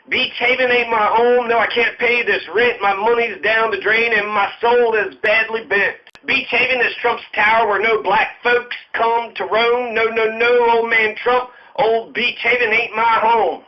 Beach Haven ain't my home. No, I can't pay this rent. My money's down the drain and my soul is badly bent. Beach Haven is Trump's tower where no black folks come to roam. No, no, no, old man Trump. Old Beach Haven ain't my home.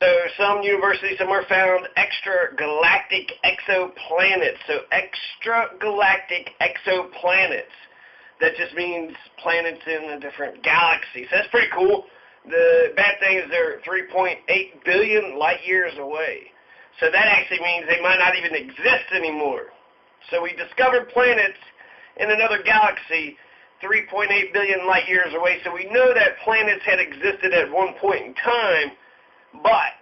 So some universities somewhere found extragalactic exoplanets. So extragalactic exoplanets. That just means planets in a different galaxy. So that's pretty cool. The bad thing is they're 3.8 billion light years away. So that actually means they might not even exist anymore. So we discovered planets in another galaxy 3.8 billion light years away. So we know that planets had existed at one point in time. But,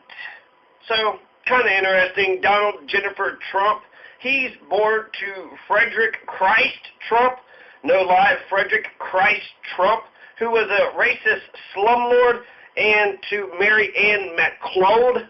so, kind of interesting, Donald Jennifer Trump, he's born to Frederick Christ Trump, no lie, Frederick Christ Trump, who was a racist slumlord, and to Mary Ann MacLeod,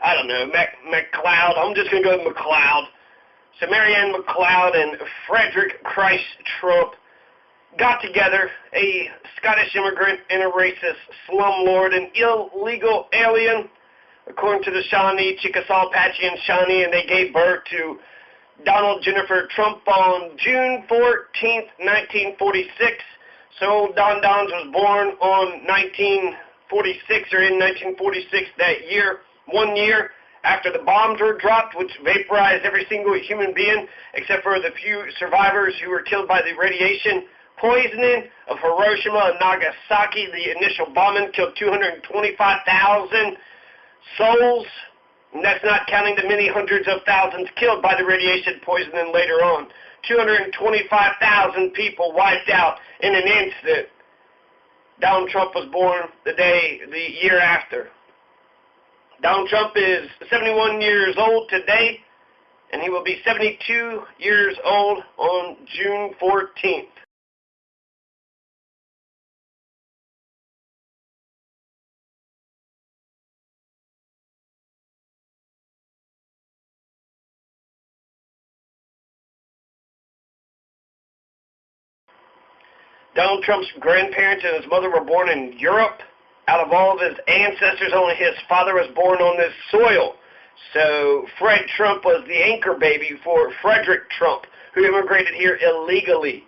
I don't know, MacLeod, I'm just going to go with MacLeod. So Mary Ann MacLeod and Frederick Christ Trump got together, a Scottish immigrant and a racist slumlord, an illegal alien, according to the Shawnee, Chickasaw, Apache, and Shawnee, and they gave birth to Donald Jennifer Trump on June 14th, 1946. So Don Dons was born on 1946 or in 1946 that year, 1 year after the bombs were dropped, which vaporized every single human being except for the few survivors who were killed by the radiation poisoning of Hiroshima and Nagasaki. The initial bombing killed 225,000 souls, and that's not counting the many hundreds of thousands killed by the radiation poisoning later on. 225,000 people wiped out in an instant. Donald Trump was born the year after. Donald Trump is 71 years old today, and he will be 72 years old on June 14th. Donald Trump's grandparents and his mother were born in Europe. Out of all of his ancestors, only his father was born on this soil. So Fred Trump was the anchor baby for Frederick Trump, who immigrated here illegally.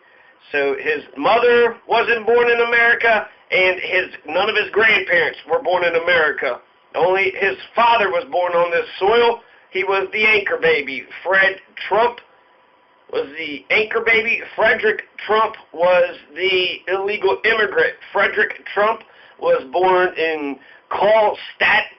So his mother wasn't born in America, and none of his grandparents were born in America. Only his father was born on this soil. He was the anchor baby. Fred Trump was the anchor baby. Frederick Trump was the illegal immigrant. Frederick Trump was born in Kallstadt,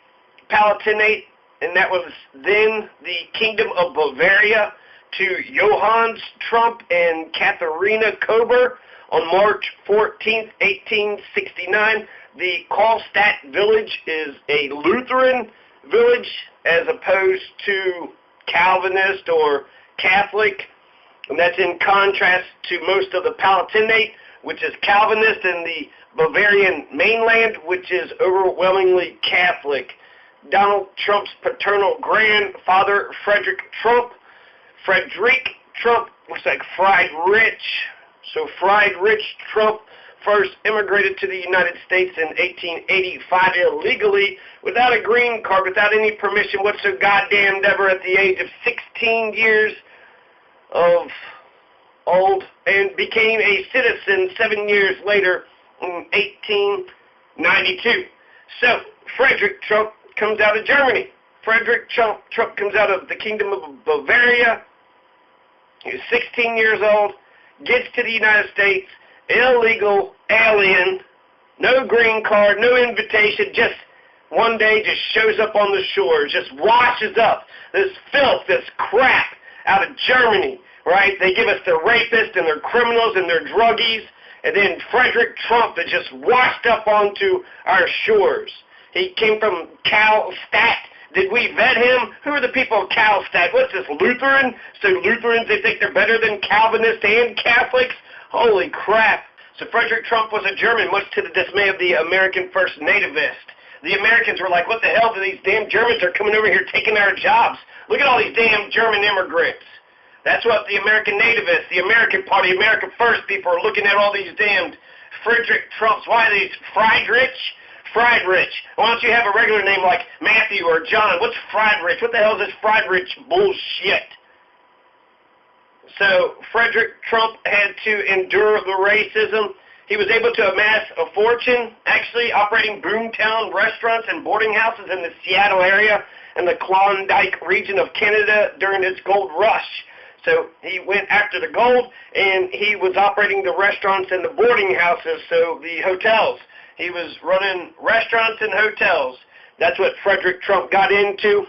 Palatinate, and that was then the Kingdom of Bavaria, to Johannes Trump and Katharina Kober on March 14, 1869. The Kallstadt village is a Lutheran village as opposed to Calvinist or Catholic, and that's in contrast to most of the Palatinate, which is Calvinist, and the Bavarian mainland, which is overwhelmingly Catholic. Donald Trump's paternal grandfather, Frederick Trump, looks like Fried Rich. So Fried Rich Trump first immigrated to the United States in 1885 illegally, without a green card, without any permission whatsoever, goddamn ever, at the age of 16 years of old, and became a citizen 7 years later in 1892. So Frederick Trump comes out of Germany. Frederick Trump comes out of the Kingdom of Bavaria. He's 16 years old, gets to the United States, illegal alien, no green card, no invitation, just one day just shows up on the shores, just washes up this filth, this crap out of Germany, right? They give us their rapists and their criminals and their druggies, and then Frederick Trump is just washed up onto our shores. He came from Kallstadt. Did we vet him? Who are the people of Kallstadt? What's this, Lutheran? So Lutherans, they think they're better than Calvinists and Catholics? Holy crap. So Frederick Trump was a German, much to the dismay of the American First Nativist. The Americans were like, what the hell do these damn Germans are coming over here taking our jobs? Look at all these damn German immigrants. That's what the American Nativists, the American Party, America First people are looking at all these damned Frederick Trumps. Why are these Friedrich? Friedrich. Why don't you have a regular name like Matthew or John? What's Friedrich? What the hell is this Friedrich bullshit? So Frederick Trump had to endure the racism. He was able to amass a fortune, actually operating boomtown restaurants and boarding houses in the Seattle area and the Klondike region of Canada during its gold rush. So he went after the gold, and he was operating the restaurants and the boarding houses, so the hotels. He was running restaurants and hotels. That's what Frederick Trump got into.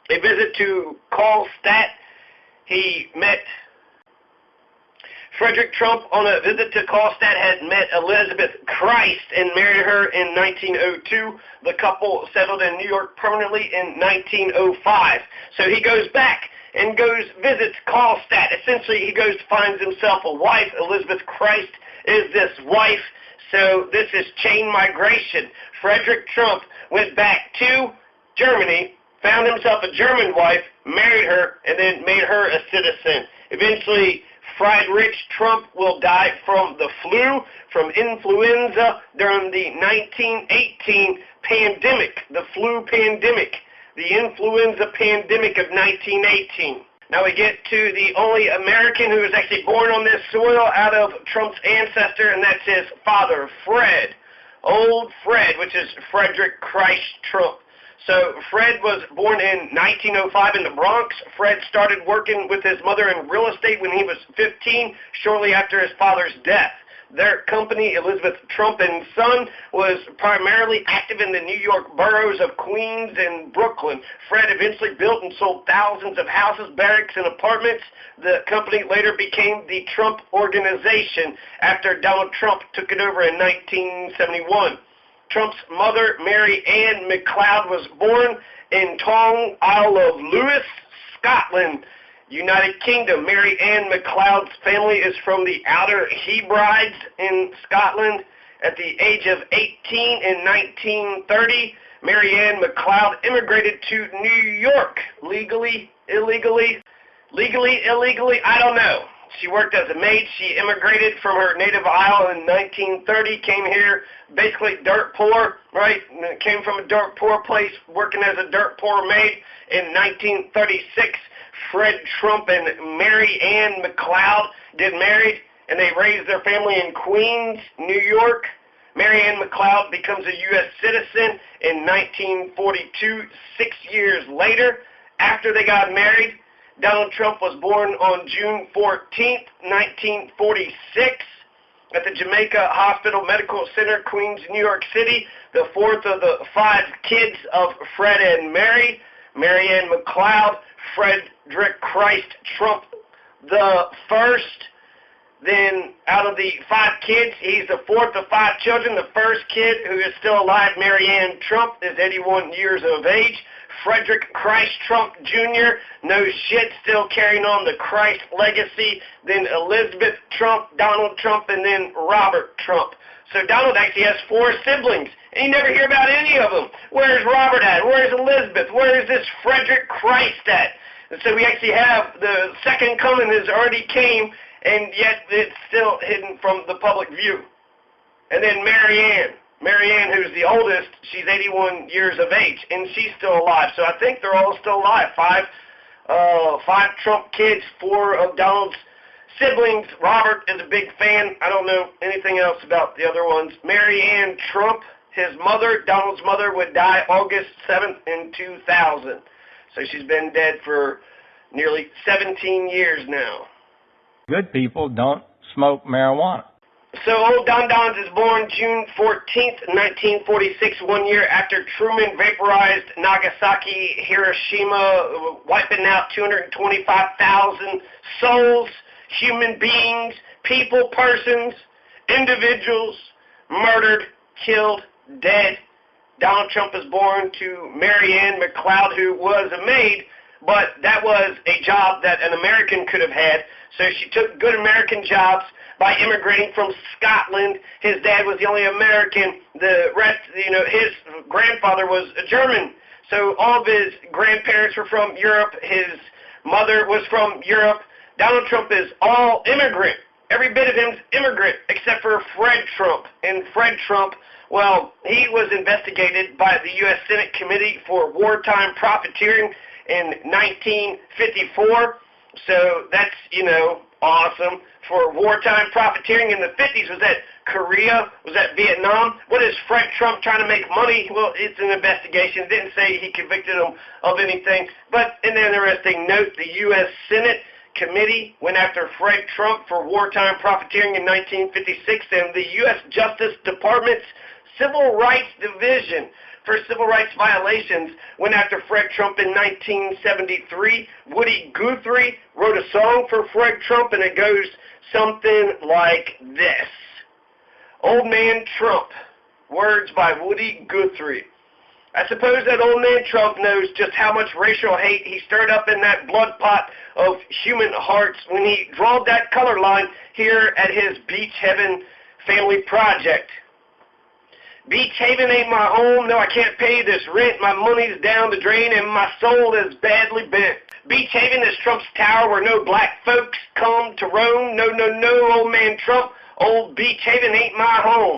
A visit to Kallstadt. He met Frederick Trump on a visit to Kallstadt had met Elizabeth Christ and married her in 1902. The couple settled in New York permanently in 1905. So he goes back and visits Kallstadt. Essentially, he finds himself a wife. Elizabeth Christ is this wife. So this is chain migration. Frederick Trump went back to Germany, found himself a German wife, married her, and then made her a citizen. Eventually, Friedrich Trump will die from the flu, from influenza during the 1918 pandemic, the flu pandemic, the influenza pandemic of 1918. Now we get to the only American who was actually born on this soil out of Trump's ancestor, and that's his father, Fred. Old Fred, which is Frederick Christ Trump. So Fred was born in 1905 in the Bronx. Fred started working with his mother in real estate when he was 15, shortly after his father's death. Their company, Elizabeth Trump and Son, was primarily active in the New York boroughs of Queens and Brooklyn. Fred eventually built and sold thousands of houses, barracks, and apartments. The company later became the Trump Organization after Donald Trump took it over in 1971. Trump's mother, Mary Ann McLeod, was born in Tong, Isle of Lewis, Scotland, United Kingdom. Mary Ann McLeod's family is from the Outer Hebrides in Scotland. At the age of 18 in 1930, Mary Ann McLeod immigrated to New York. Legally, illegally, I don't know. She worked as a maid. She immigrated from her native isle in 1930, came here basically dirt poor, right? Came from a dirt poor place, working as a dirt poor maid. In 1936, Fred Trump and Mary Ann McLeod get married, and they raised their family in Queens, New York. Mary Ann McLeod becomes a U.S. citizen in 1942, 6 years later. After they got married, Donald Trump was born on June 14, 1946, at the Jamaica Hospital Medical Center, Queens, New York City, the fourth of the 5 kids of Fred and Mary. Mary Ann McLeod, Frederick Christ Trump the first. Then out of the 5 kids, he's the fourth of 5 children. The first kid who is still alive, Mary Ann Trump, is 81 years of age. Frederick Christ Trump Jr., no shit, still carrying on the Christ legacy. Then Elizabeth Trump, Donald Trump, and then Robert Trump. So Donald actually has 4 siblings, and you never hear about any of them. Where's Robert at? Where's Elizabeth? Where is this Frederick Christ at? And so we actually have the second coming has already came, and yet it's still hidden from the public view. And then Mary Ann, who's the oldest, she's 81 years of age, and she's still alive. So I think they're all still alive. 5 Trump kids, 4 of Donald's siblings. Robert is a big fan. I don't know anything else about the other ones. Mary Ann Trump, his mother, Donald's mother, would die August 7th in 2000. So she's been dead for nearly 17 years now. Good people don't smoke marijuana. So old Don Dons is born June 14th, 1946, 1 year after Truman vaporized Nagasaki, Hiroshima, wiping out 225,000 souls, human beings, people, persons, individuals, murdered, killed, dead, Donald Trump was born to Mary Ann McLeod, who was a maid, but that was a job that an American could have had. So she took good American jobs by immigrating from Scotland. His dad was the only American. The rest, his grandfather was a German. So all of his grandparents were from Europe. His mother was from Europe. Donald Trump is all immigrant. Every bit of him is immigrant except for Fred Trump. And Fred Trump, well, he was investigated by the U.S. Senate Committee for wartime profiteering in 1954. So that's, awesome. For wartime profiteering in the 50s, was that Korea? Was that Vietnam? What is Fred Trump trying to make money? Well, it's an investigation. It didn't say he convicted him of anything. But an interesting note, the U.S. Senate Committee went after Fred Trump for wartime profiteering in 1956, and the U.S. Justice Department's Civil Rights Division for civil rights violations went after Fred Trump in 1973. Woody Guthrie wrote a song for Fred Trump, and it goes something like this. Old Man Trump, words by Woody Guthrie. I suppose that old man Trump knows just how much racial hate he stirred up in that blood pot of human hearts when he drawed that color line here at his Beach Heaven family project. Beach Haven ain't my home. No, I can't pay this rent. My money's down the drain and my soul is badly bent. Beach Haven is Trump's tower where no black folks come to roam. No, old man Trump. Old Beach Haven ain't my home.